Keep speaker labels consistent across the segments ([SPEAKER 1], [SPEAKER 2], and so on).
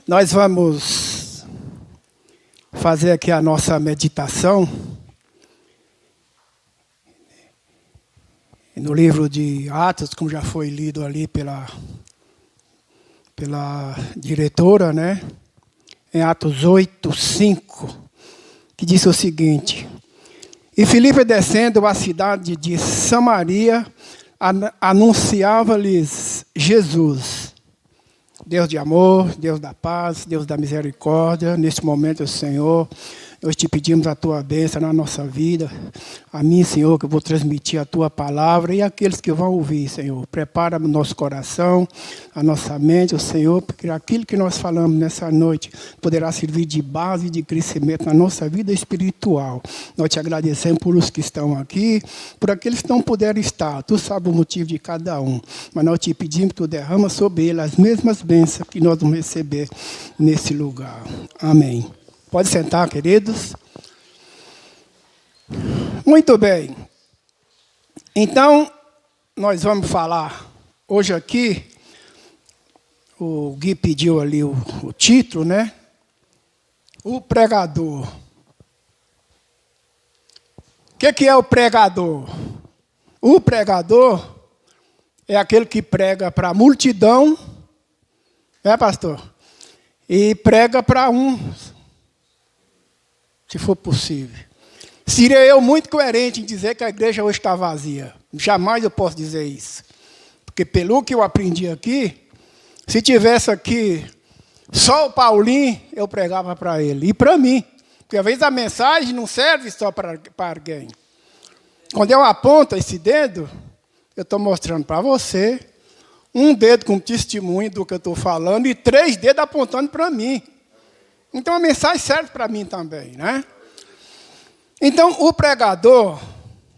[SPEAKER 1] Nós vamos fazer aqui a nossa meditação no livro de Atos, como já foi lido ali pela diretora, né? Em Atos 8:5, que diz o seguinte: E Filipe, descendo à cidade de Samaria, anunciava-lhes Jesus. Deus de amor, Deus da paz, Deus da misericórdia, neste momento, Senhor, nós te pedimos a tua bênção na nossa vida. A mim, Senhor, que eu vou transmitir a tua palavra e aqueles que vão ouvir, Senhor. Prepara o nosso coração, a nossa mente, o Senhor, porque aquilo que nós falamos nessa noite poderá servir de base de crescimento na nossa vida espiritual. Nós te agradecemos por os que estão aqui, por aqueles que não puderam estar. Tu sabes o motivo de cada um. Mas nós te pedimos que tu derrama sobre ele as mesmas bênçãos que nós vamos receber nesse lugar. Amém. Pode sentar, queridos. Muito bem. Então, nós vamos falar hoje aqui, o Gui pediu ali o título, né? O pregador. O que é o pregador? O pregador é aquele que prega para a multidão, né, pastor? E prega para uns, se for possível. Seria eu muito coerente em dizer que a igreja hoje está vazia. Jamais eu posso dizer isso. Porque pelo que eu aprendi aqui, se tivesse aqui só o Paulinho, eu pregava para ele. E para mim. Porque às vezes a mensagem não serve só para alguém. Quando eu aponto esse dedo, eu estou mostrando para você, um dedo como testemunho do que eu estou falando e 3 dedos apontando para mim. Então a mensagem serve para mim também, né? Então o pregador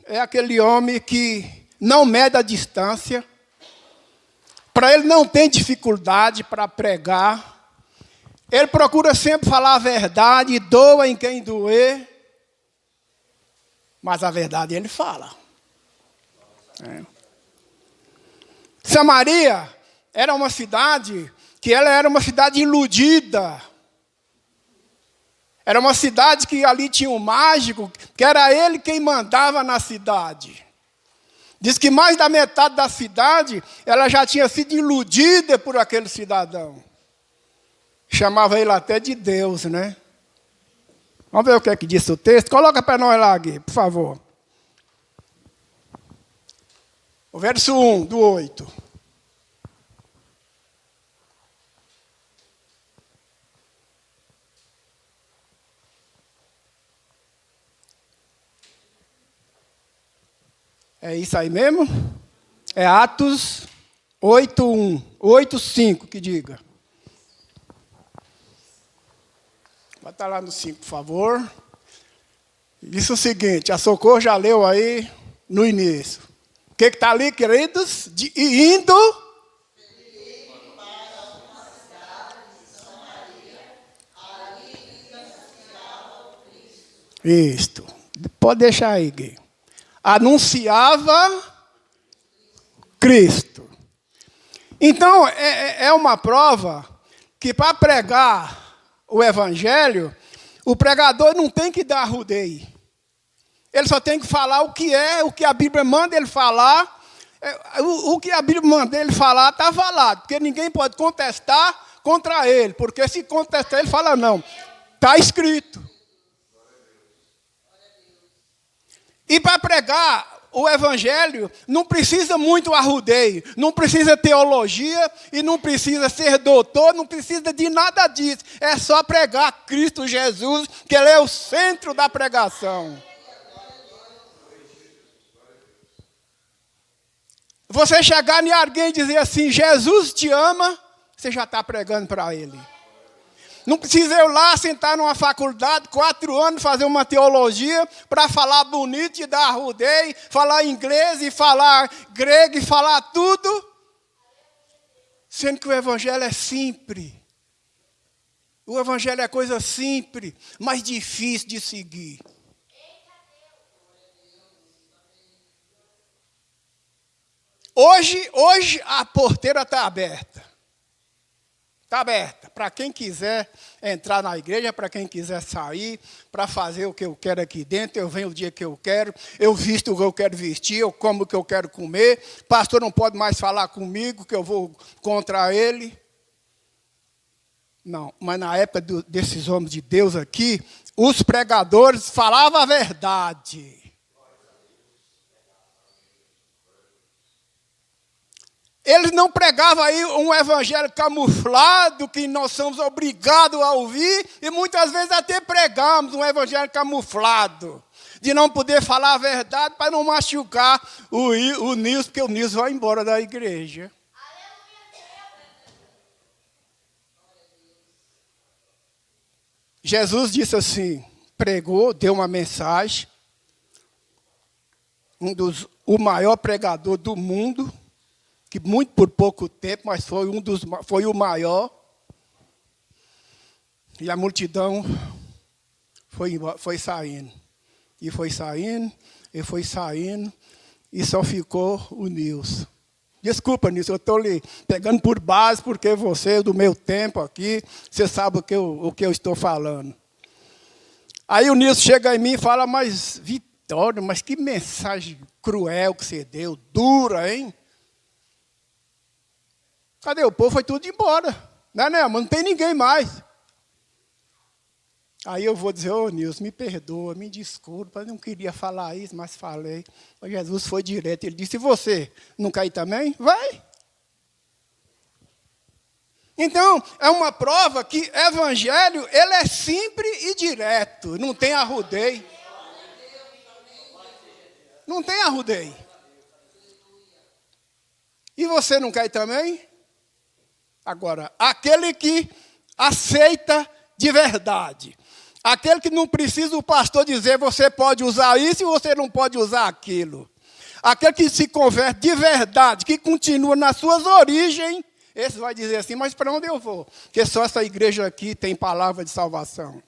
[SPEAKER 1] é aquele homem que não mede a distância, para ele não tem dificuldade para pregar, ele procura sempre falar a verdade, doa em quem doer, mas a verdade ele fala. Samaria era uma cidade que ela era uma cidade iludida. Era uma cidade que ali tinha um mágico, que era ele quem mandava na cidade. Diz que mais da metade da cidade, ela já tinha sido iludida por aquele cidadão. Chamava ele até de Deus, né? Vamos ver o que é que disse o texto. Coloca para nós lá, Gui, por favor. O verso 1 do 8. É isso aí mesmo? É Atos 8:1, 8:5 que diga. Vai estar lá no 5, por favor. Diz o seguinte, a Socorro já leu aí no início. O que está ali, queridos? Indo para uma cidade de Samaria, ali lhe anunciava o Cristo. Isto. Pode deixar aí, Gui. Anunciava Cristo. Então, é uma prova que para pregar o evangelho, o pregador não tem que dar rodeio. Ele só tem que falar o que a Bíblia manda ele falar. O que a Bíblia manda ele falar, está falado. Porque ninguém pode contestar contra ele. Porque se contestar, ele fala, não, está escrito. E para pregar o evangelho, não precisa muito arrudeio, não precisa teologia e não precisa ser doutor, não precisa de nada disso. É só pregar Cristo Jesus, que Ele é o centro da pregação. Você chegar em alguém e dizer assim, Jesus te ama, você já está pregando para Ele. Não precisa eu lá sentar numa faculdade, 4 anos, fazer uma teologia, para falar bonito e dar rodeio, falar inglês e falar grego e falar tudo. Sendo que o evangelho é simples. O evangelho é coisa simples, mas difícil de seguir. Hoje a porteira está aberta. Está aberta para quem quiser entrar na igreja, para quem quiser sair, para fazer o que eu quero aqui dentro. Eu venho o dia que eu quero, eu visto o que eu quero vestir, eu como o que eu quero comer. Pastor não pode mais falar comigo, que eu vou contra ele. Não, mas na época desses homens de Deus aqui, os pregadores falavam a verdade. Eles não pregavam aí um evangelho camuflado, que nós somos obrigados a ouvir, e muitas vezes até pregamos um evangelho camuflado, de não poder falar a verdade para não machucar o Nilson, porque o Nilson vai embora da igreja. Jesus disse assim, pregou, deu uma mensagem, o maior pregador do mundo, que muito por pouco tempo, mas foi o maior. E a multidão foi saindo. E foi saindo, e foi saindo, e só ficou o Nilson. Desculpa, Nilson, eu estou lhe pegando por base, porque você, do meu tempo aqui, você sabe o que eu estou falando. Aí o Nilson chega em mim e fala, mas Vitório, mas que mensagem cruel que você deu, dura, hein? Cadê o povo? Foi tudo embora. Não tem ninguém mais. Aí eu vou dizer, Nilson, me perdoa, me desculpa, eu não queria falar isso, mas falei. Mas Jesus foi direto, ele disse, e você, não quer ir também? Vai. Então, é uma prova que evangelho, ele é simples e direto, não tem arrudeio. Não tem arrudeio. E você não quer ir também? Agora, aquele que aceita de verdade, aquele que não precisa o pastor dizer, você pode usar isso e você não pode usar aquilo. Aquele que se converte de verdade, que continua nas suas origens, esse vai dizer assim, mas para onde eu vou? Porque só essa igreja aqui tem palavra de salvação.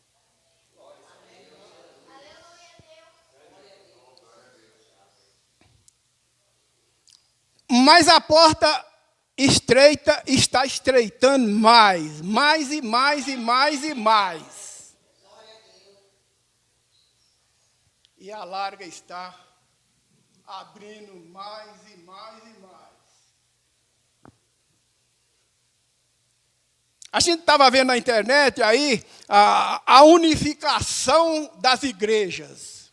[SPEAKER 1] Mas a porta estreita está estreitando mais e mais e mais e mais. E a larga está abrindo mais e mais e mais. A gente estava vendo na internet aí a unificação das igrejas.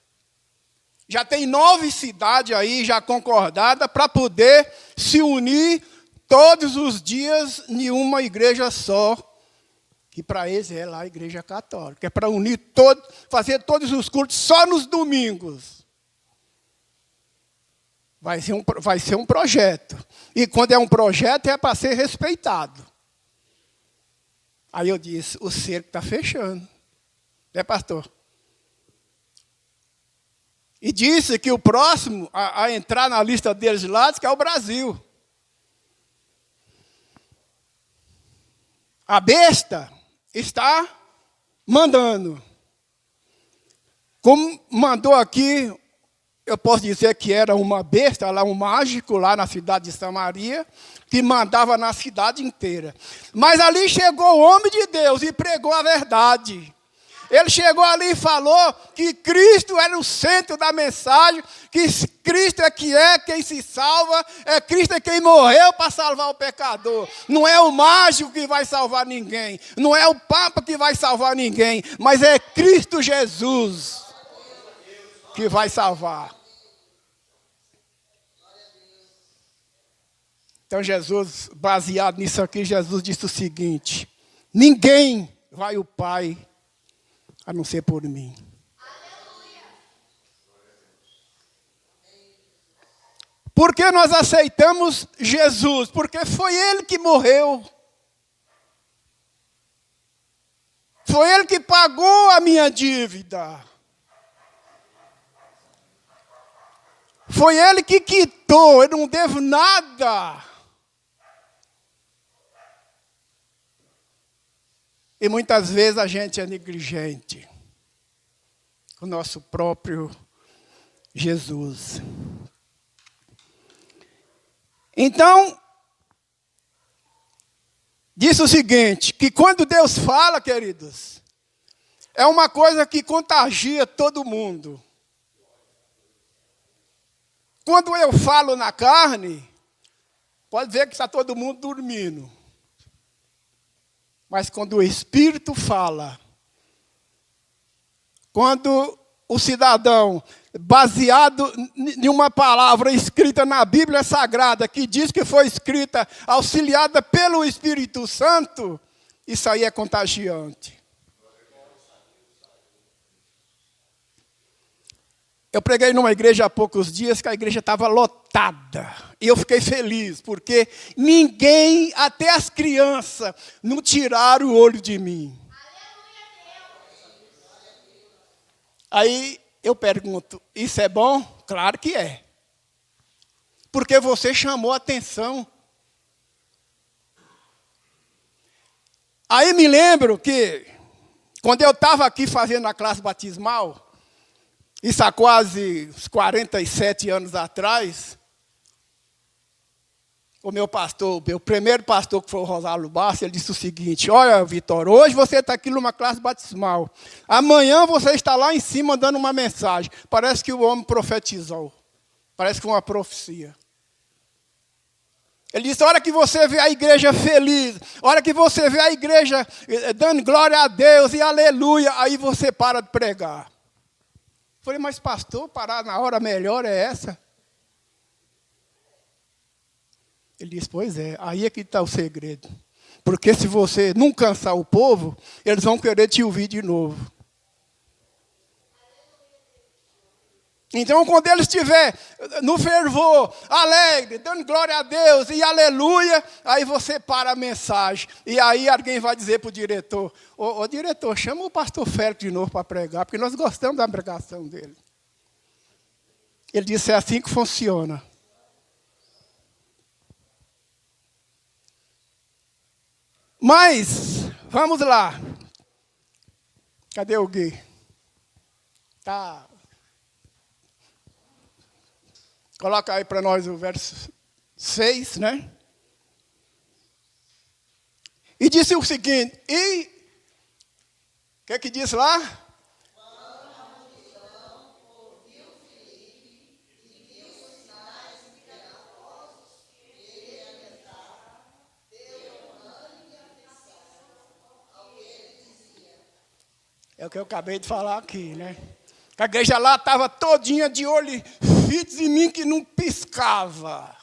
[SPEAKER 1] Já tem 9 cidades aí já concordadas para poder se unir todos os dias em uma igreja só, que para eles é lá a igreja católica. É para unir fazer todos os cultos só nos domingos. Vai ser um projeto. E quando é um projeto é para ser respeitado. Aí eu disse, o cerco está fechando. Né, pastor? E disse que o próximo a entrar na lista deles lá, que é o Brasil. A besta está mandando. Como mandou aqui, eu posso dizer que era uma besta, lá um mágico, lá na cidade de Samaria, que mandava na cidade inteira. Mas ali chegou o homem de Deus e pregou a verdade. Ele chegou ali e falou que Cristo era o centro da mensagem, que Cristo é quem se salva, Cristo é quem morreu para salvar o pecador. Não é o mágico que vai salvar ninguém, não é o Papa que vai salvar ninguém, mas é Cristo Jesus que vai salvar. Então Jesus, baseado nisso aqui, Jesus disse o seguinte, ninguém vai ao Pai a não ser por mim. Por que nós aceitamos Jesus? Porque foi Ele que morreu. Foi Ele que pagou a minha dívida. Foi Ele que quitou, eu não devo nada. E muitas vezes a gente é negligente com o nosso próprio Jesus. Então, disse o seguinte, que quando Deus fala, queridos, é uma coisa que contagia todo mundo. Quando eu falo na carne, pode ver que está todo mundo dormindo. Mas quando o Espírito fala, quando o cidadão, baseado em uma palavra escrita na Bíblia Sagrada, que diz que foi escrita, auxiliada pelo Espírito Santo, isso aí é contagiante. Eu preguei numa igreja há poucos dias que a igreja estava lotada. E eu fiquei feliz, porque ninguém, até as crianças, não tiraram o olho de mim. Aí eu pergunto, isso é bom? Claro que é. Porque você chamou a atenção. Aí me lembro que, quando eu estava aqui fazendo a classe batismal, isso há quase 47 anos atrás, o meu pastor, meu primeiro pastor, que foi o Rosário Bassi, ele disse o seguinte: olha, Vitor, hoje você está aqui numa classe batismal. Amanhã você está lá em cima dando uma mensagem. Parece que o homem profetizou. Parece que foi uma profecia. Ele disse, a hora que você vê a igreja feliz, a hora que você vê a igreja dando glória a Deus e aleluia, aí você para de pregar. Falei, mas pastor, parar na hora melhor é essa? Ele disse, pois é, aí é que está o segredo. Porque se você não cansar o povo, eles vão querer te ouvir de novo. Então, quando ele estiver no fervor, alegre, dando glória a Deus e aleluia, aí você para a mensagem. E aí alguém vai dizer para o diretor, ô diretor, chama o pastor Félix de novo para pregar, porque nós gostamos da pregação dele. Ele disse, é assim que funciona. Mas, vamos lá. Cadê o Gui? Tá. Coloca aí para nós o verso 6, né? E disse o seguinte, o que diz lá? É o que eu acabei de falar aqui, né? A igreja lá estava todinha de olho fitos em mim que não piscava.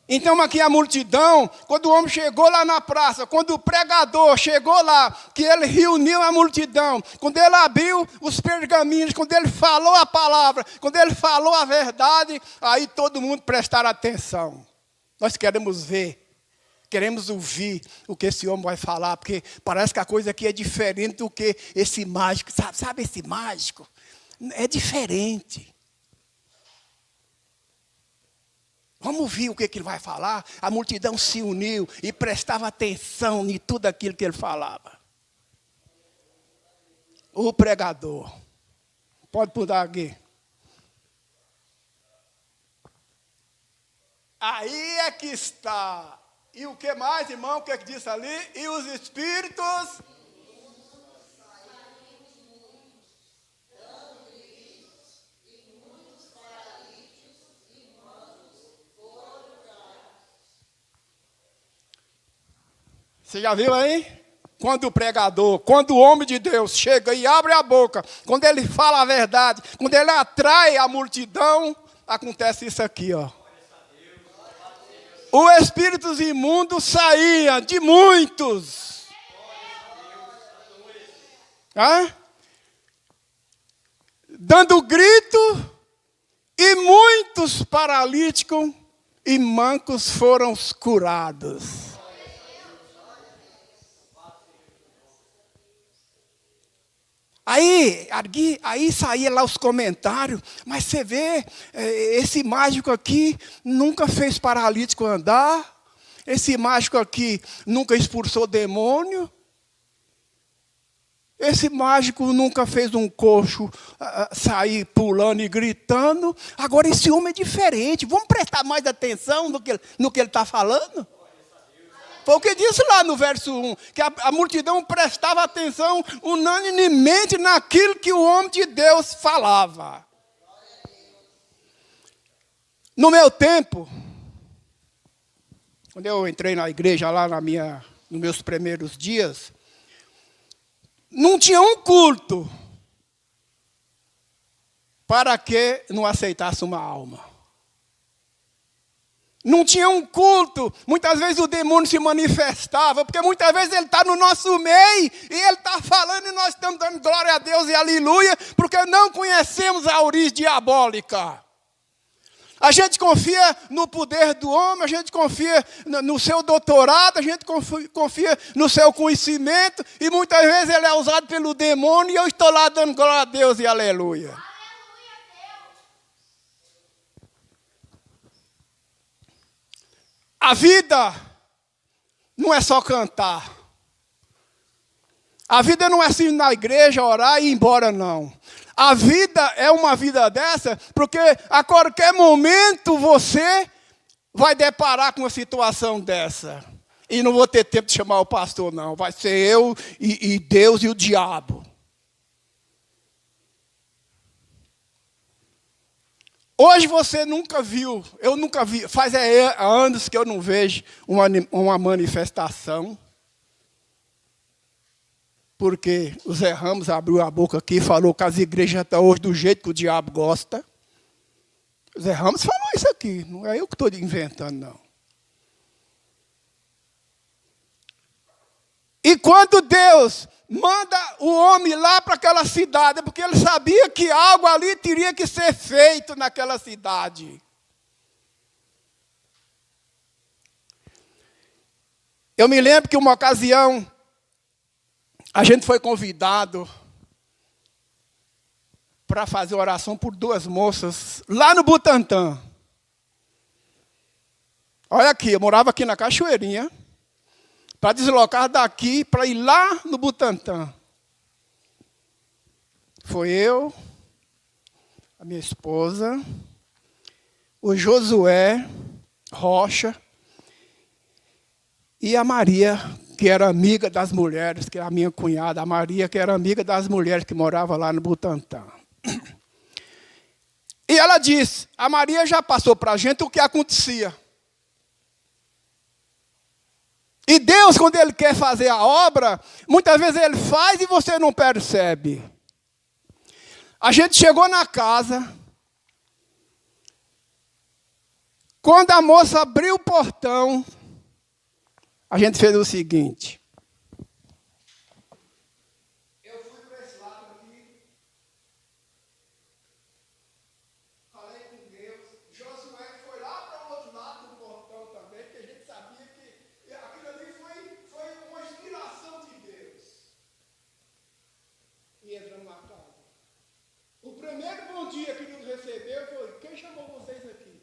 [SPEAKER 1] Então aqui a multidão, quando o homem chegou lá na praça, quando o pregador chegou lá, que ele reuniu a multidão, quando ele abriu os pergaminhos, quando ele falou a palavra, quando ele falou a verdade, aí todo mundo prestar atenção. Nós queremos ver. Queremos ouvir o que esse homem vai falar, porque parece que a coisa aqui é diferente do que esse mágico. Sabe esse mágico? É diferente. Vamos ouvir o que ele vai falar. A multidão se uniu e prestava atenção em tudo aquilo que ele falava. O pregador. Pode mudar aqui. Aí é que está. E o que mais, irmão? O que diz ali? E os espíritos... Você já viu aí? Quando o pregador, quando o homem de Deus chega e abre a boca, quando ele fala a verdade, quando ele atrai a multidão, acontece isso aqui, ó. Os espíritos imundos saíam de muitos. Dando grito, e muitos paralíticos e mancos foram curados. Aí saía lá os comentários, mas você vê, esse mágico aqui nunca fez paralítico andar, esse mágico aqui nunca expulsou demônio, esse mágico nunca fez um coxo sair pulando e gritando. Agora esse homem é diferente, vamos prestar mais atenção no que ele está falando? Foi o que disse lá no verso 1, que a multidão prestava atenção unanimemente naquilo que o homem de Deus falava. No meu tempo, quando eu entrei na igreja lá nos meus primeiros dias, não tinha um culto para que não aceitasse uma alma. Não tinha um culto, muitas vezes o demônio se manifestava, porque muitas vezes ele está no nosso meio, e ele está falando e nós estamos dando glória a Deus e aleluia, porque não conhecemos a origem diabólica. A gente confia no poder do homem, a gente confia no seu doutorado, a gente confia no seu conhecimento, e muitas vezes ele é usado pelo demônio, e eu estou lá dando glória a Deus e aleluia. A vida não é só cantar. A vida não é assim na igreja, orar e ir embora, não. A vida é uma vida dessa, porque a qualquer momento você vai deparar com uma situação dessa. E não vou ter tempo de chamar o pastor, não. Vai ser eu e Deus e o diabo. Hoje você nunca viu, eu nunca vi, faz anos que eu não vejo uma manifestação. Porque o Zé Ramos abriu a boca aqui e falou que as igrejas estão hoje do jeito que o diabo gosta. O Zé Ramos falou isso aqui, não é eu que estou inventando, não. E quando Deus manda o homem lá para aquela cidade, é porque ele sabia que algo ali teria que ser feito naquela cidade. Eu me lembro que uma ocasião, a gente foi convidado para fazer oração por 2 moças, lá no Butantã. Olha aqui, eu morava aqui na Cachoeirinha, para deslocar daqui, para ir lá no Butantã. Foi eu, a minha esposa, o Josué Rocha e a Maria, que era amiga das mulheres, que é a minha cunhada, a Maria, que era amiga das mulheres que moravam lá no Butantã. E ela disse, a Maria já passou para a gente o que acontecia. E Deus, quando Ele quer fazer a obra, muitas vezes Ele faz e você não percebe. A gente chegou na casa, quando a moça abriu o portão, a gente fez o seguinte. Eu fui para esse lado aqui, falei com Deus. Josué foi lá para o outro lado do portão também, porque a gente sabia que aquilo ali foi uma inspiração de Deus. E entramos na casa. O primeiro bom dia que nos recebeu foi, quem chamou vocês aqui?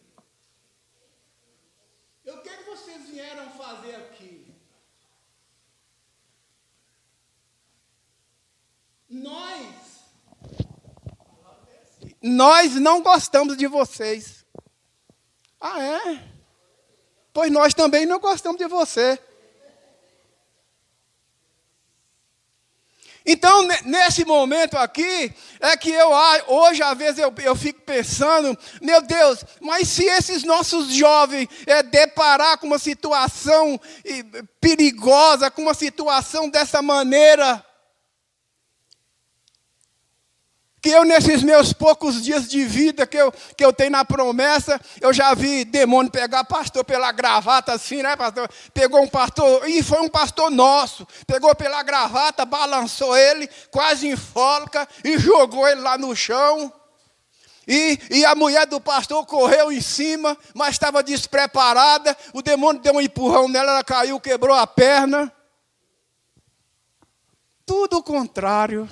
[SPEAKER 1] O que vocês vieram fazer aqui? Nós não gostamos de vocês. Ah, é? Pois nós também não gostamos de você. Então, nesse momento aqui, é que hoje, às vezes, eu fico pensando, meu Deus, mas se esses nossos jovens deparar com uma situação perigosa, com uma situação dessa maneira, que eu, nesses meus poucos dias de vida que eu tenho na promessa, eu já vi demônio pegar pastor pela gravata assim, né, pastor? Pegou um pastor, e foi um pastor nosso, pegou pela gravata, balançou ele, quase enforca, e jogou ele lá no chão. E a mulher do pastor correu em cima, mas estava despreparada, o demônio deu um empurrão nela, ela caiu, quebrou a perna. Tudo o contrário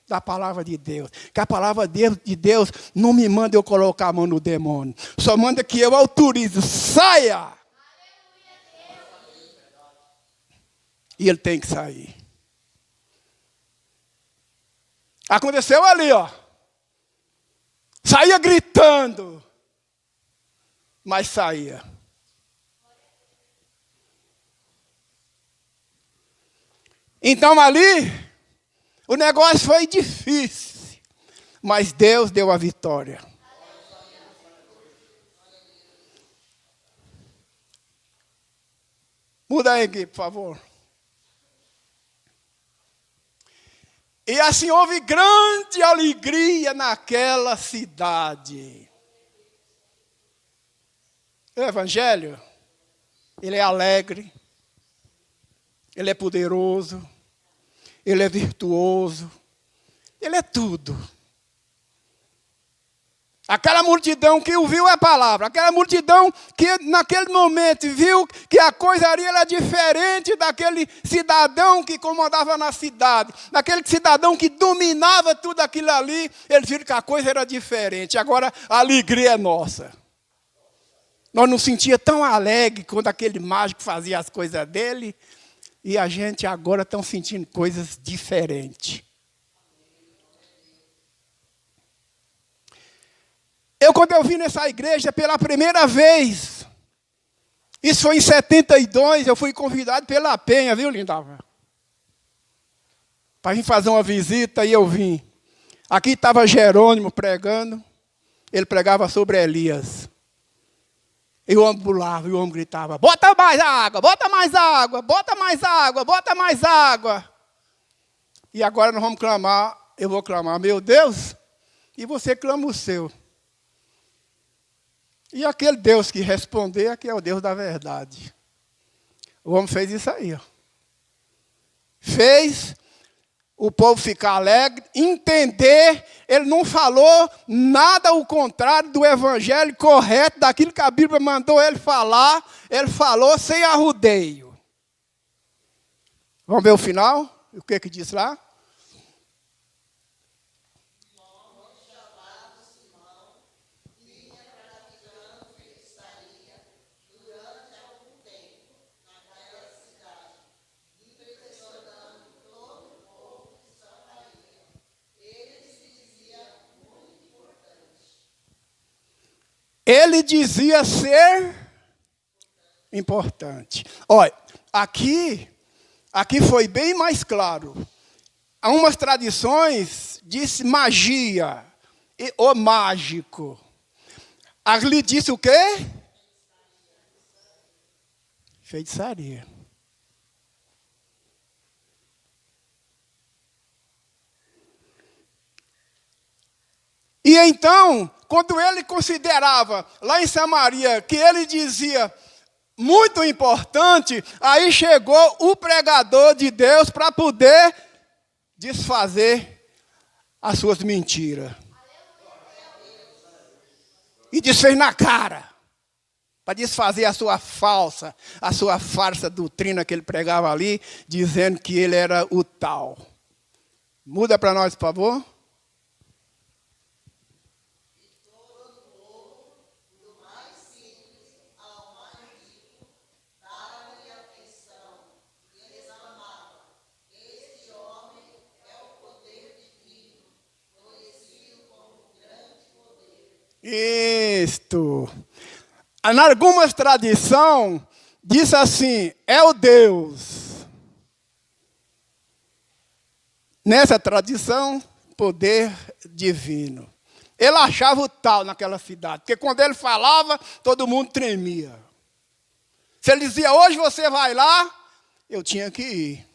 [SPEAKER 1] da palavra de Deus. Que a palavra de Deus não me manda eu colocar a mão no demônio. Só manda que eu autorizo. Saia! E ele tem que sair. Aconteceu ali, ó. Saía gritando. Mas saía. Então ali, o negócio foi difícil, mas Deus deu a vitória. Muda aí aqui, por favor. E assim houve grande alegria naquela cidade. O Evangelho, ele é alegre, ele é poderoso, ele é virtuoso, ele é tudo. Aquela multidão que ouviu a palavra, aquela multidão que naquele momento viu que a coisa ali era diferente daquele cidadão que comandava na cidade, daquele cidadão que dominava tudo aquilo ali, eles viram que a coisa era diferente. Agora a alegria é nossa. Nós nos sentíamos tão alegres quando aquele mágico fazia as coisas dele, e a gente agora está sentindo coisas diferentes. Quando eu vim nessa igreja pela primeira vez, isso foi em 72, eu fui convidado pela Penha, viu, Lindava? Para vir fazer uma visita, e eu vim. Aqui estava Jerônimo pregando, ele pregava sobre Elias. E o homem pulava, e o homem gritava, bota mais água, bota mais água, bota mais água, bota mais água. E agora nós vamos clamar, eu vou clamar, meu Deus, e você clama o seu. E aquele Deus que responder, aqui é o Deus da verdade. O homem fez isso aí. Ó. Fez o povo ficar alegre, entender. Ele não falou nada ao contrário do evangelho correto, daquilo que a Bíblia mandou ele falar. Ele falou sem arrudeio. Vamos ver o final? O que diz lá? Ele dizia ser importante. Olha, aqui foi bem mais claro. Há umas tradições diz magia, ou mágico. Ali disse o quê? Feitiçaria. E então, quando ele considerava, lá em Samaria, que ele dizia muito importante, aí chegou o pregador de Deus para poder desfazer as suas mentiras. E desfez na cara, para desfazer a sua farsa doutrina que ele pregava ali, dizendo que ele era o tal. Muda para nós, por favor. Isto. Em algumas tradições, diz assim, é o Deus. Nessa tradição, poder divino. Ele achava o tal naquela cidade, porque quando ele falava, todo mundo tremia. Se ele dizia, hoje você vai lá, eu tinha que ir.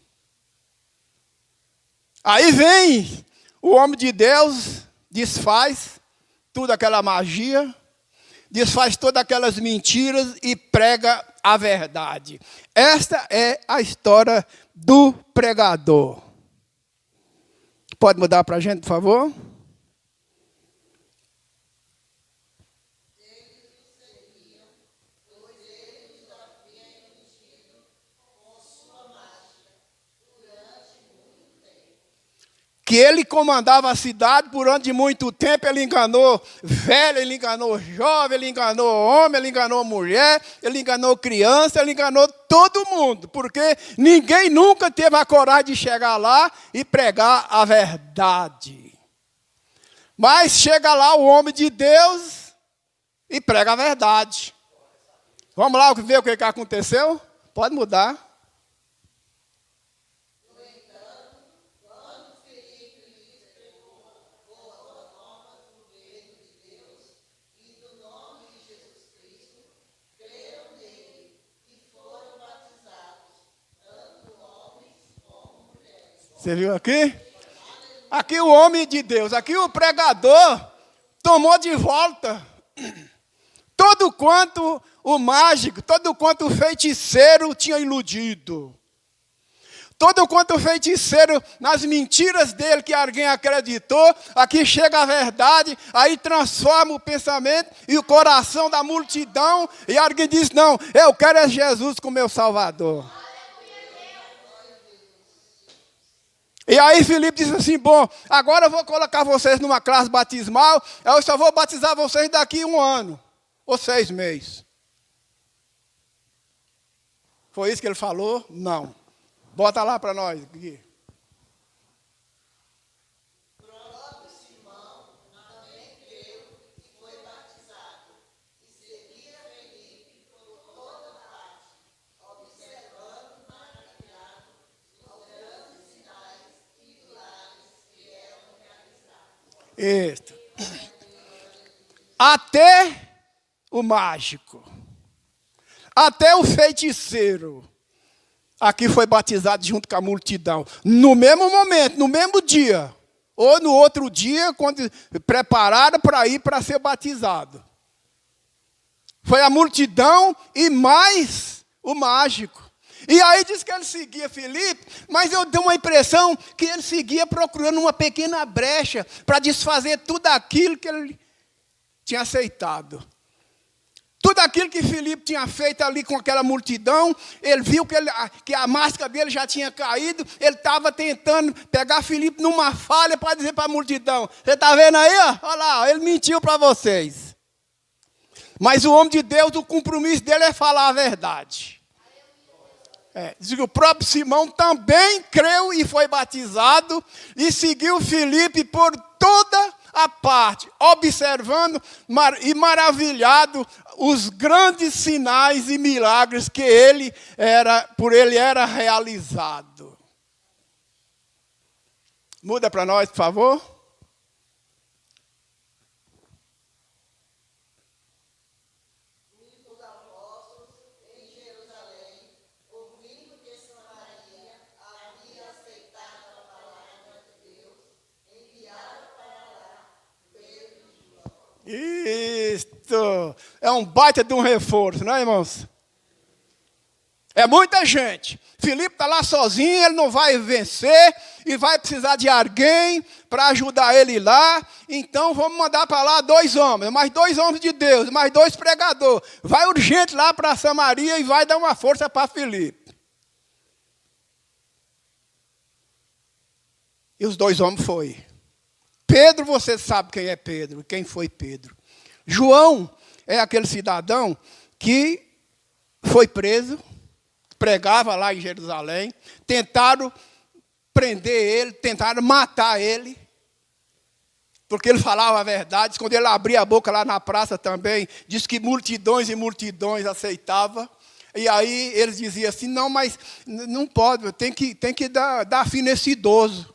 [SPEAKER 1] Aí vem o homem de Deus, desfaz toda aquela magia, desfaz todas aquelas mentiras e prega a verdade. Esta é a história do pregador. Pode mudar para a gente, por favor? Que ele comandava a cidade durante muito tempo, ele enganou velho, ele enganou jovem, ele enganou homem, ele enganou mulher, ele enganou criança, ele enganou todo mundo, porque ninguém nunca teve a coragem de chegar lá e pregar a verdade. Mas chega lá o homem de Deus e prega a verdade. Vamos lá ver o que aconteceu? Pode mudar. Você viu aqui? Aqui o homem de Deus, aqui o pregador tomou de volta todo quanto o mágico, todo quanto o feiticeiro tinha iludido. Todo quanto o feiticeiro, nas mentiras dele que alguém acreditou, aqui chega a verdade, aí transforma o pensamento e o coração da multidão, e alguém diz, não, eu quero é Jesus como meu Salvador. E aí Filipe disse assim, bom, agora eu vou colocar vocês numa classe batismal, eu só vou batizar vocês daqui 1 ano, ou 6 meses. Foi isso que ele falou? Não. Bota lá para nós, Gui.
[SPEAKER 2] Próprio Simão também creu e foi batizado, e seguia Felipe por toda parte, observando maravilhado os grandes sinais e milagres que eram realizados.
[SPEAKER 1] Isso. Até o mágico, até o feiticeiro, aqui foi batizado junto com a multidão. No mesmo momento, no mesmo dia. Ou no outro dia, quando prepararam para ir para ser batizado. Foi a multidão e mais o mágico. E aí diz que ele seguia Filipe, mas eu dei uma impressão que ele seguia procurando uma pequena brecha para desfazer tudo aquilo que ele tinha aceitado. Tudo aquilo que Filipe tinha feito ali com aquela multidão, ele viu que a máscara dele já tinha caído, ele estava tentando pegar Filipe numa falha para dizer para a multidão, você está vendo aí? Olha lá, ele mentiu para vocês. Mas o homem de Deus, o compromisso dele é falar a verdade. Diz que o próprio Simão também creu e foi batizado, e seguiu Filipe por toda a parte, observando e maravilhado os grandes sinais e milagres que por ele era realizado. Muda para nós, por favor. Isso é um baita de um reforço, não é, irmãos? É muita gente. Filipe está lá sozinho, ele não vai vencer e vai precisar de alguém para ajudar ele lá. Então vamos mandar para lá 2 homens, mais 2 homens de Deus, mais 2 pregadores. Vai urgente lá para Samaria e vai dar uma força para Filipe. E os 2 homens foram. Pedro, você sabe quem é Pedro, quem foi Pedro. João é aquele cidadão que foi preso, pregava lá em Jerusalém, tentaram prender ele, tentaram matar ele, porque ele falava a verdade. Quando ele abria a boca lá na praça também, disse que multidões e multidões aceitavam. E aí eles diziam assim, não, mas não pode, tem que dar fim nesse idoso.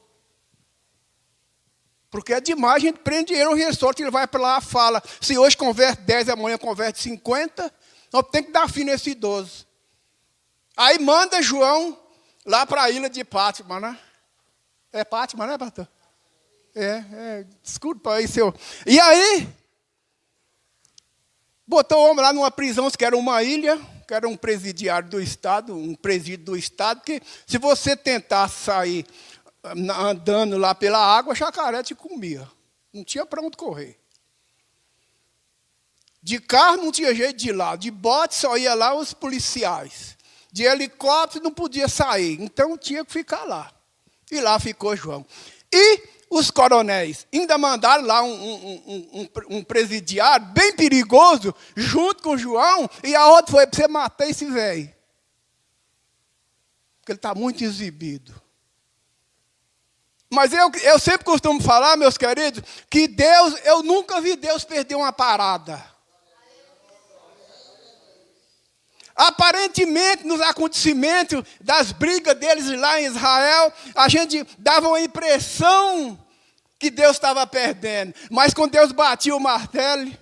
[SPEAKER 1] Porque é demais, a gente prende ele, o ressorte, ele vai para lá e fala, se hoje converte 10, amanhã converte 50, nós temos que dar fim nesse idoso. Aí manda João lá para a ilha de Pátima, né? É Pátima, né, pastor? Desculpa aí, senhor. E aí, botou o homem lá numa prisão, que era uma ilha, que era um presidiário do Estado, um presídio do Estado, que se você tentasse sair andando lá pela água, jacaré te comia. Não tinha para onde correr. De carro não tinha jeito de ir lá. De bote só ia lá os policiais. De helicóptero não podia sair. Então tinha que ficar lá. E lá ficou João. E os coronéis ainda mandaram lá um presidiário bem perigoso, junto com João, e a outra foi para você matar esse velho. Porque ele está muito exibido. Mas eu sempre costumo falar, meus queridos, que Deus, eu nunca vi Deus perder uma parada. Aparentemente, nos acontecimentos das brigas deles lá em Israel, a gente dava uma impressão que Deus estava perdendo. Mas quando Deus batia o martelo,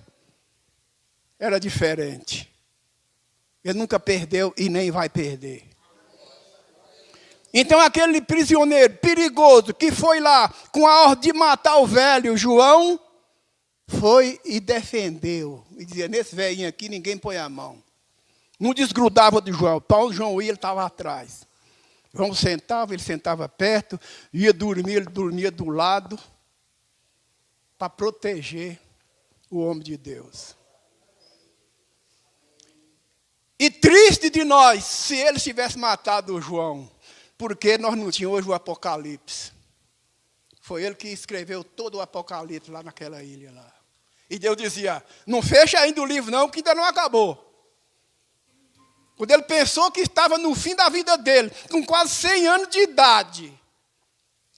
[SPEAKER 1] era diferente. Ele nunca perdeu e nem vai perder. Então aquele prisioneiro perigoso que foi lá com a ordem de matar o velho João, foi e defendeu. E dizia, nesse velhinho aqui ninguém põe a mão. Não desgrudava de João. Paulo, João ia, ele estava atrás. João sentava, ele sentava perto, ia dormir, ele dormia do lado, para proteger o homem de Deus. E triste de nós, se ele tivesse matado o João, porque nós não tínhamos hoje o Apocalipse. Foi ele que escreveu todo o Apocalipse lá naquela ilha lá. E Deus dizia, não fecha ainda o livro não, porque ainda não acabou. Quando ele pensou que estava no fim da vida dele, com quase 100 anos de idade.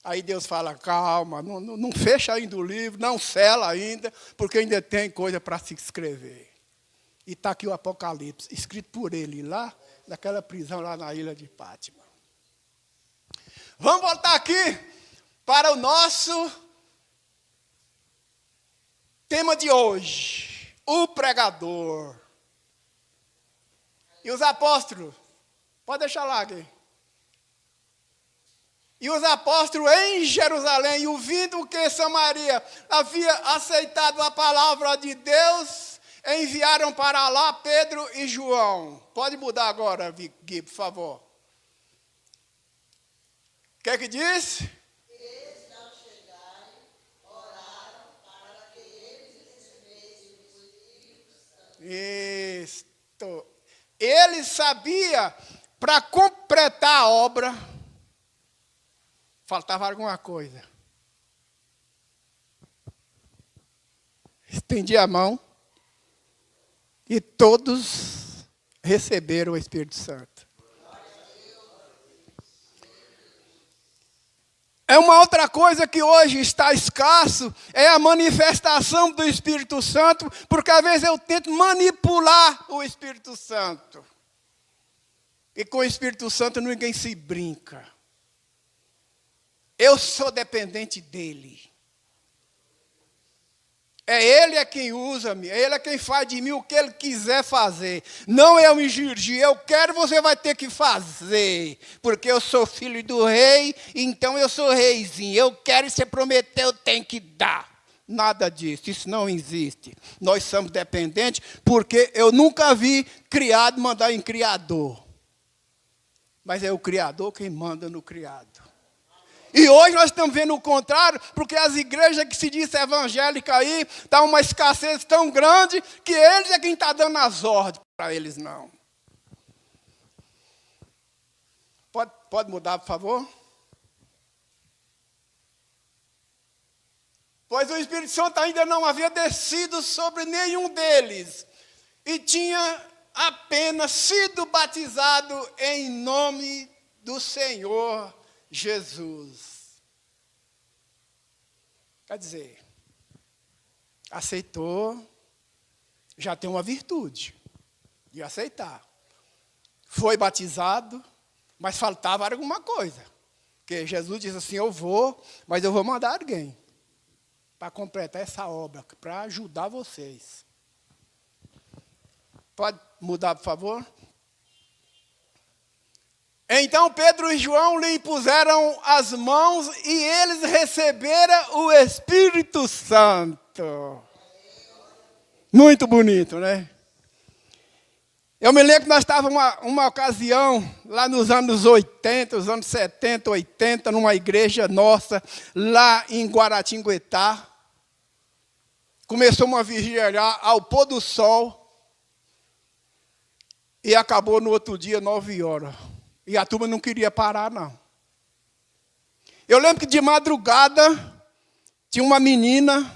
[SPEAKER 1] Aí Deus fala, calma, não fecha ainda o livro, não sela ainda, porque ainda tem coisa para se escrever. E está aqui o Apocalipse, escrito por ele lá, naquela prisão lá na ilha de Pátima. Vamos voltar aqui para o nosso tema de hoje, o pregador. E os apóstolos, pode deixar lá aqui. E os apóstolos em Jerusalém, ouvindo que Samaria havia aceitado a palavra de Deus, enviaram para lá Pedro e João. Pode mudar agora, Gui, por favor. O que é que diz?
[SPEAKER 2] Eles, ao chegarem, oraram para que eles recebessem o Espírito Santo.
[SPEAKER 1] Isto. Ele sabia, para completar a obra, faltava alguma coisa. Estendi a mão e todos receberam o Espírito Santo. É uma outra coisa que hoje está escasso, é a manifestação do Espírito Santo, porque às vezes eu tento manipular o Espírito Santo. E com o Espírito Santo ninguém se brinca. Eu sou dependente dele. É ele é quem usa-me, é ele é quem faz de mim o que ele quiser fazer. Não eu me dirigir, eu quero, você vai ter que fazer. Porque eu sou filho do rei, então eu sou reizinho. Eu quero, você prometeu, eu tenho que dar. Nada disso, isso não existe. Nós somos dependentes porque eu nunca vi criado mandar em criador. Mas é o criador quem manda no criado. E hoje nós estamos vendo o contrário, porque as igrejas que se diz evangélicas aí, está uma escassez tão grande, que eles é quem está dando as ordens, para eles não. Pode mudar, por favor? Pois o Espírito Santo ainda não havia descido sobre nenhum deles, e tinha apenas sido batizado em nome do Senhor Jesus. Quer dizer, aceitou, já tem uma virtude de aceitar. Foi batizado, mas faltava alguma coisa. Porque Jesus disse assim, eu vou, mas eu vou mandar alguém para completar essa obra, para ajudar vocês. Pode mudar, por favor? Então Pedro e João lhe puseram as mãos e eles receberam o Espírito Santo. Muito bonito, né? Eu me lembro que nós estávamos uma ocasião, lá nos anos 80, os anos 70, 80, numa igreja nossa, lá em Guaratinguetá. Começou uma vigília ao pôr do sol e acabou no outro dia, 9 horas. E a turma não queria parar, não. Eu lembro que de madrugada, tinha uma menina,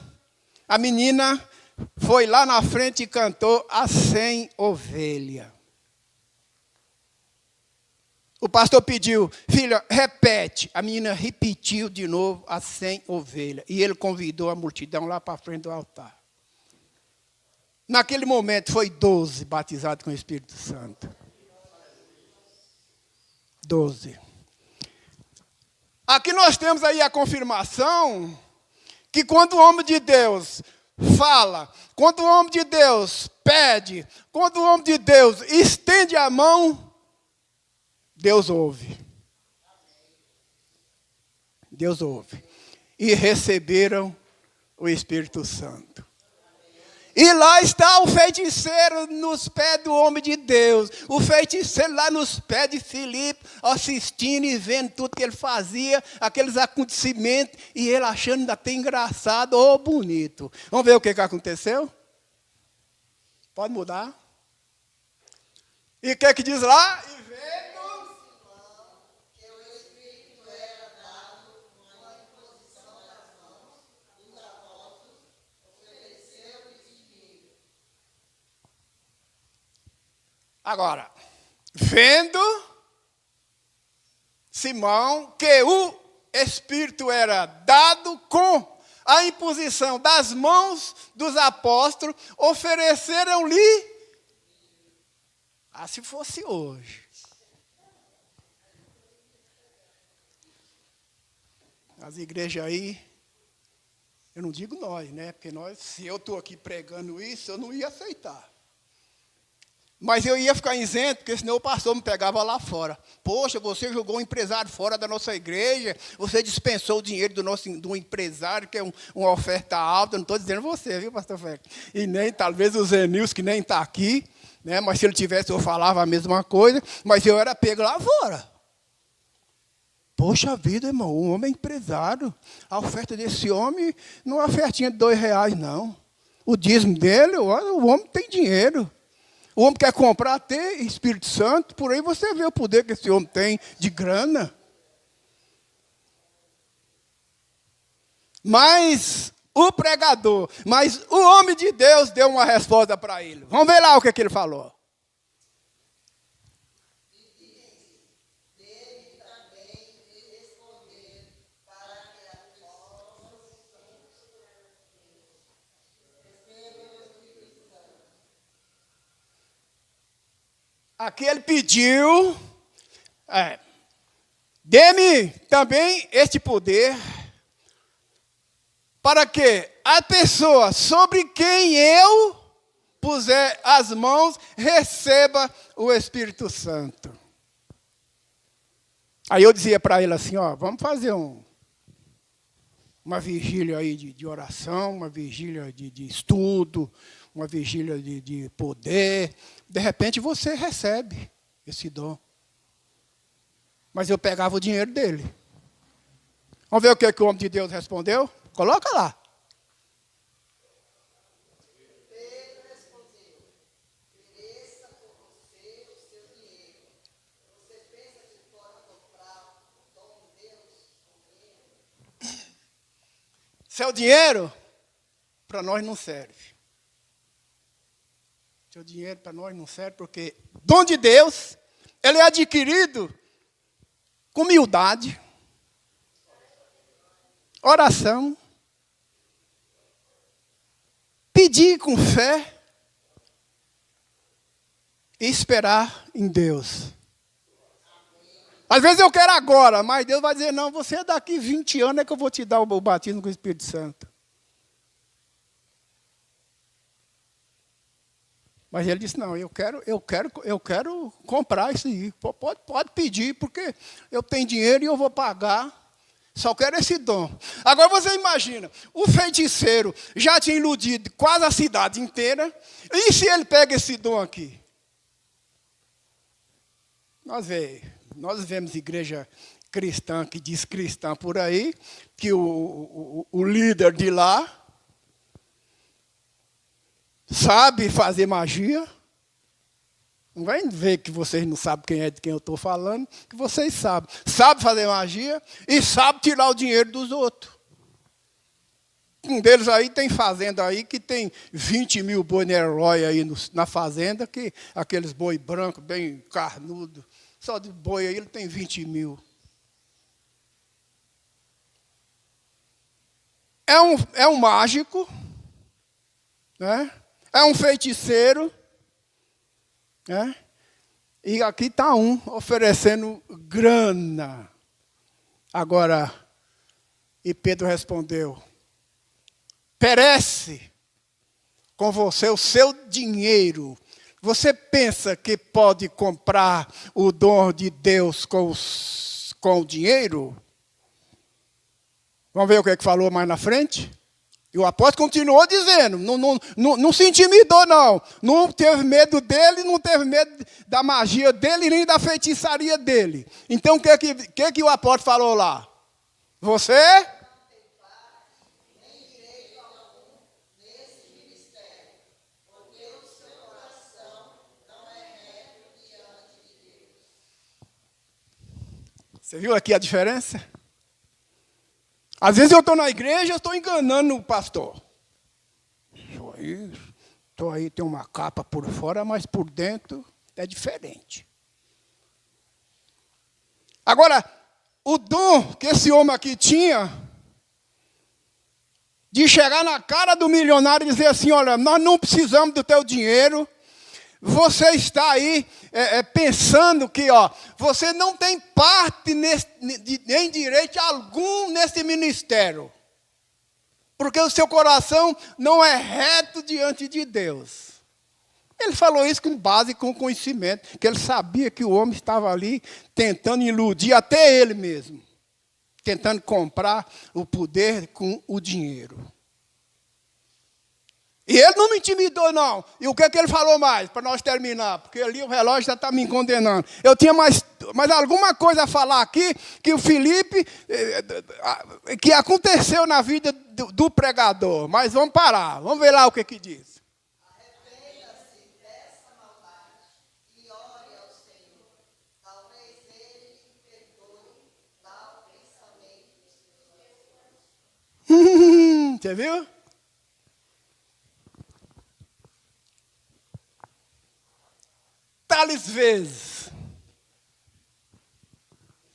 [SPEAKER 1] a menina foi lá na frente e cantou As 100 Ovelhas. O pastor pediu, filha, repete. A menina repetiu de novo As 100 Ovelhas. E ele convidou a multidão lá para frente do altar. Naquele momento, foi 12 batizados com o Espírito Santo. 12. Aqui nós temos aí a confirmação que quando o homem de Deus fala, quando o homem de Deus pede, quando o homem de Deus estende a mão, Deus ouve. Deus ouve. E receberam o Espírito Santo. E lá está o feiticeiro nos pés do homem de Deus. O feiticeiro lá nos pés de Filipe, assistindo e vendo tudo que ele fazia, aqueles acontecimentos, e ele achando até engraçado ou bonito. Vamos ver o que aconteceu? Pode mudar. E o que diz lá? E vendo
[SPEAKER 2] que o Espírito era dado com a imposição das mãos dos apóstolos, ofereceu-lhes dinheiro.
[SPEAKER 1] Agora, vendo Simão que o Espírito era dado com a imposição das mãos dos apóstolos, ofereceram-lhe. Se fosse hoje. As igrejas aí, eu não digo nós, né? Porque se eu estou aqui pregando isso, eu não ia aceitar. Mas eu ia ficar isento, porque senão o pastor me pegava lá fora. Poxa, você jogou um empresário fora da nossa igreja, você dispensou o dinheiro do empresário, que é uma oferta alta. Não estou dizendo você, viu, pastor Félix? E nem, talvez, o Zenils, que nem está aqui, né? Mas se ele tivesse, eu falava a mesma coisa, mas eu era pego lá fora. Poxa vida, irmão, um homem é empresário. A oferta desse homem não é uma ofertinha de R$2, não. O dízimo dele, o homem tem dinheiro. O homem quer comprar até Espírito Santo, por aí você vê o poder que esse homem tem de grana. Mas o homem de Deus deu uma resposta para ele. Vamos ver lá o que ele falou.
[SPEAKER 2] Dele também lhe responder para que apóstolos recebam o Espírito Santo.
[SPEAKER 1] Aqui ele pediu, dê-me também este poder, para que a pessoa sobre quem eu puser as mãos receba o Espírito Santo. Aí eu dizia para ele assim, vamos fazer uma vigília aí de oração, uma vigília de estudo, uma vigília de poder. De repente você recebe esse dom. Mas eu pegava o dinheiro dele. Vamos ver o que o homem de Deus respondeu? Coloca lá.
[SPEAKER 2] Pedro respondeu: ofereça por você o seu dinheiro. Você pensa que pode comprar o dom de Deus com dinheiro?
[SPEAKER 1] Seu dinheiro, para nós não serve. Seu dinheiro para nós não serve porque dom de Deus, ele é adquirido com humildade, oração, pedir com fé e esperar em Deus. Às vezes eu quero agora, mas Deus vai dizer, não, você daqui 20 anos é que eu vou te dar o batismo com o Espírito Santo. Mas ele disse, não, eu quero comprar isso aí. Pode pedir, porque eu tenho dinheiro e eu vou pagar. Só quero esse dom. Agora você imagina, o feiticeiro já tinha iludido quase a cidade inteira. E se ele pega esse dom aqui? Nós vemos igreja cristã que diz cristã por aí, que o líder de lá sabe fazer magia. Não vai ver que vocês não sabem quem é de quem eu estou falando, que vocês sabem. Sabe fazer magia e sabe tirar o dinheiro dos outros. Um deles aí tem fazenda aí que tem 20 mil boi Nerlói aí na fazenda, que aqueles boi brancos, bem carnudo. Só de boi aí ele tem 20 mil. É um mágico, né? É um feiticeiro, né? E aqui está um oferecendo grana. Agora, e Pedro respondeu, perece com você o seu dinheiro. Você pensa que pode comprar o dom de Deus com o dinheiro? Vamos ver o que ele falou mais na frente? E o apóstolo continuou dizendo, não se intimidou não. Não teve medo dele, não teve medo da magia dele, nem da feitiçaria dele. Então o que o apóstolo falou lá? Você? Você viu aqui a diferença? Às vezes eu estou na igreja, eu estou enganando o pastor. Estou aí, tem uma capa por fora, mas por dentro é diferente. Agora, o dom que esse homem aqui tinha, de chegar na cara do milionário e dizer assim, olha, nós não precisamos do teu dinheiro, você está aí pensando que você não tem parte nem direito algum nesse ministério. Porque o seu coração não é reto diante de Deus. Ele falou isso com base, com conhecimento, que ele sabia que o homem estava ali tentando iludir até ele mesmo. Tentando comprar o poder com o dinheiro. E ele não me intimidou, não. E o que ele falou mais, para nós terminar? Porque ali o relógio já está me condenando. Eu tinha mais alguma coisa a falar aqui, que o Felipe, que aconteceu na vida do pregador. Mas vamos parar, vamos ver lá o que diz.
[SPEAKER 2] Arrependa-se dessa maldade e ore ao Senhor. Talvez Ele lhe perdoe tal pensamento dos seus corações.
[SPEAKER 1] Você viu? Tales vezes.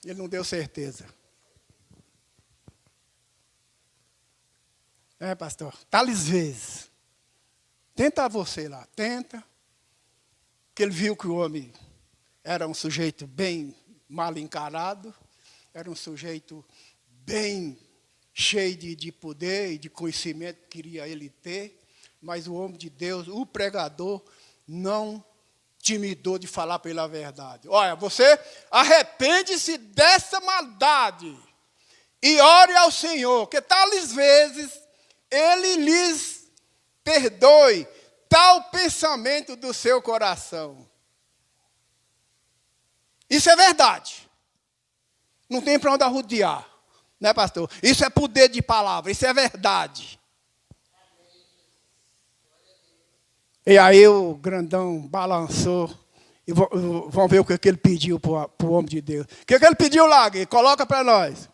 [SPEAKER 1] Ele não deu certeza. Pastor, tales vezes. Tenta você lá, tenta. Porque ele viu que o homem era um sujeito bem mal encarado, era um sujeito bem cheio de poder e de conhecimento que queria ele ter, mas o homem de Deus, o pregador, não intimidou de falar pela verdade. Olha, você arrepende-se dessa maldade e ore ao Senhor, que tais vezes Ele lhes perdoe tal pensamento do seu coração. Isso é verdade. Não tem para onde arrodear, né, pastor? Isso é poder de palavra, isso é verdade. E aí o grandão balançou. E vamos ver o que ele pediu para o homem de Deus. O que ele pediu lá, Gui? Coloca para nós.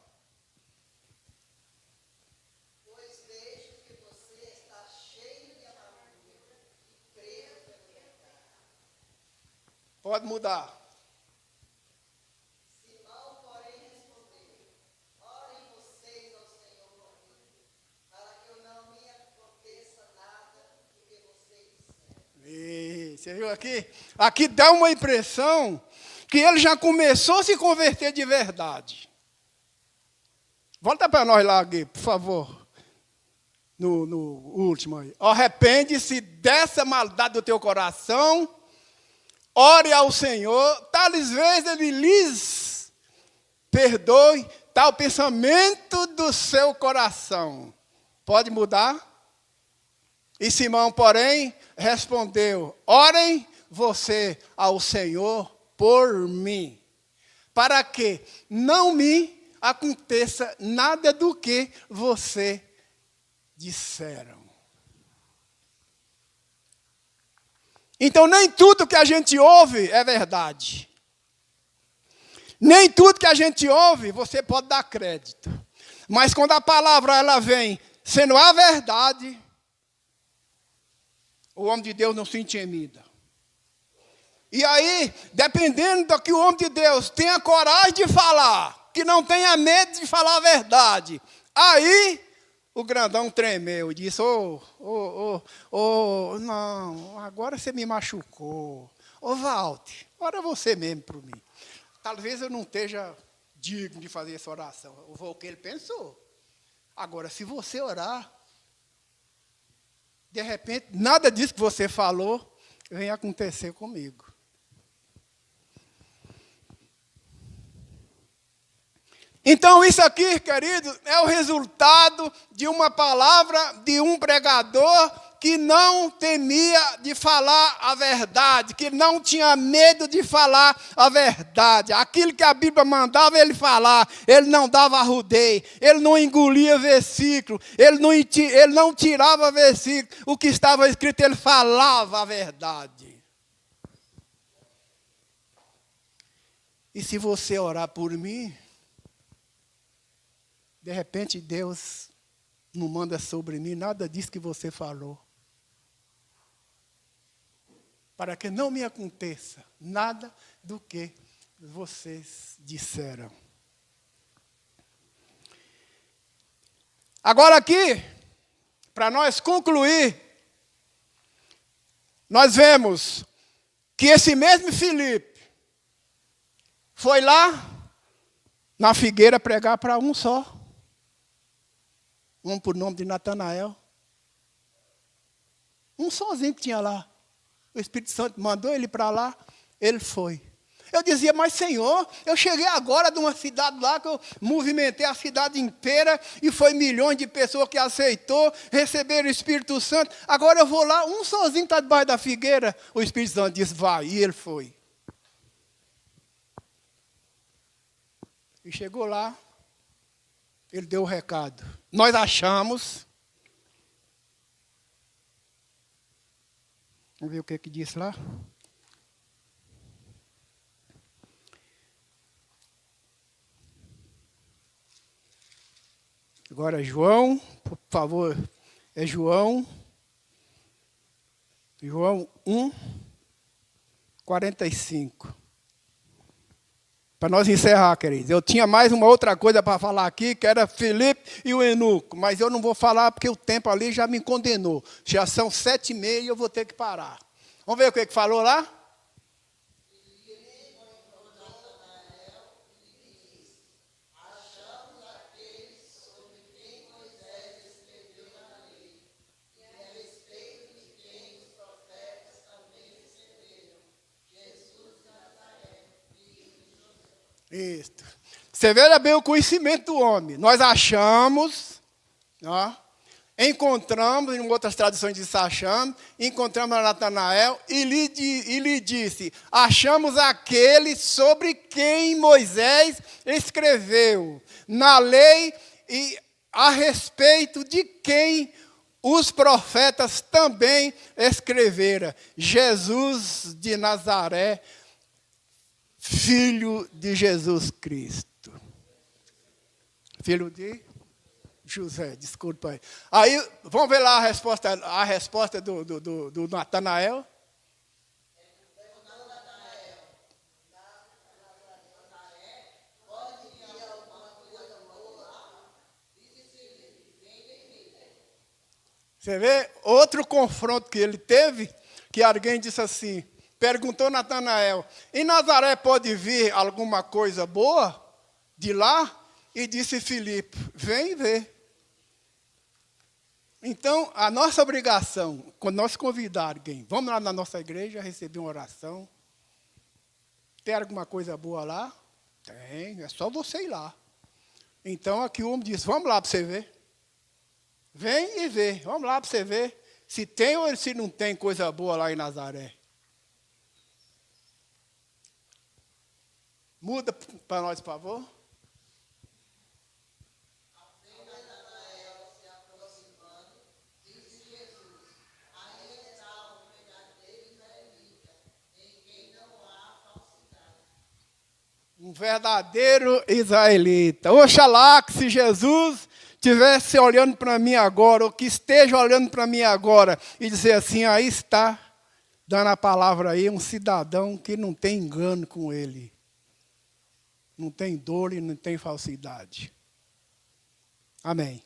[SPEAKER 2] Pois vejo que você está cheio de amargura e preso pelo pecado.
[SPEAKER 1] Pode mudar.
[SPEAKER 2] Simão, porém, respondeu: orem vocês ao Senhor por mim, para que eu não me aconteça nada do que vocês disseram.
[SPEAKER 1] Você viu aqui? Aqui dá uma impressão que ele já começou a se converter de verdade. Volta para nós lá, Gui, por favor. No último aí. Arrepende-se dessa maldade do teu coração. Ore ao Senhor. Tales vezes Ele lhes perdoe tal pensamento do seu coração. Pode mudar? E Simão, porém, respondeu: orem você ao Senhor por mim, para que não me aconteça nada do que você disseram. Então, nem tudo que a gente ouve é verdade. Nem tudo que a gente ouve você pode dar crédito. Mas quando a palavra ela vem sendo a verdade, o homem de Deus não se intimida. E aí, dependendo do que o homem de Deus tenha coragem de falar, que não tenha medo de falar a verdade, aí o grandão tremeu e disse: não, agora você me machucou. Walter, ora você mesmo por mim. Talvez eu não esteja digno de fazer essa oração. Foi o que ele pensou. Agora, se você orar, de repente, nada disso que você falou vem acontecer comigo. Então, isso aqui, querido, é o resultado de uma palavra de um pregador que não temia de falar a verdade, que não tinha medo de falar a verdade. Aquilo que a Bíblia mandava ele falar, ele não dava arrudeio, ele não engolia versículo, ele não tirava versículo. O que estava escrito, ele falava a verdade. E se você orar por mim, de repente Deus não manda sobre mim nada disso que você falou. Para que não me aconteça nada do que vocês disseram. Agora aqui, para nós concluir, nós vemos que esse mesmo Filipe foi lá na figueira pregar para um só. Um por nome de Natanael. Um sozinho que tinha lá. O Espírito Santo mandou ele para lá, ele foi. Eu dizia, mas Senhor, eu cheguei agora de uma cidade lá que eu movimentei a cidade inteira e foi milhões de pessoas que aceitou, receberam o Espírito Santo. Agora eu vou lá, um sozinho está debaixo da figueira. O Espírito Santo disse, vai, e ele foi. E chegou lá, ele deu o recado. Nós achamos. Vamos ver o que disse lá. Agora João, por favor, é João 1, 45. Para nós encerrar, queridos. Eu tinha mais uma outra coisa para falar aqui, que era Filipe e o eunuco. Mas eu não vou falar porque o tempo ali já me condenou. Já são 7h30 e eu vou ter que parar. Vamos ver o que falou lá? Isso. Você veja bem o conhecimento do homem. Nós achamos, ó, encontramos, em outras traduções diz achamos, encontramos Natanael e lhe disse, achamos aquele sobre quem Moisés escreveu na lei e a respeito de quem os profetas também escreveram, Jesus de Nazaré, filho de Jesus Cristo. Filho de José, desculpa aí. Aí, vamos ver lá a resposta do Natanael. Você vê outro confronto que ele teve, que alguém disse assim, perguntou Natanael, em Nazaré pode vir alguma coisa boa de lá? E disse Filipe, vem ver. Então, a nossa obrigação, quando nós convidar alguém, vamos lá na nossa igreja, receber uma oração. Tem alguma coisa boa lá? Tem, é só você ir lá. Então, aqui o homem disse, vamos lá para você ver. Vem e vê, vamos lá para você ver se tem ou se não tem coisa boa lá em Nazaré. Muda para nós, por favor. Um verdadeiro israelita. Oxalá que se Jesus estivesse olhando para mim agora, ou que esteja olhando para mim agora, e dizer assim, aí está, dando a palavra aí, um cidadão que não tem engano com ele. Não tem dor e não tem falsidade. Amém.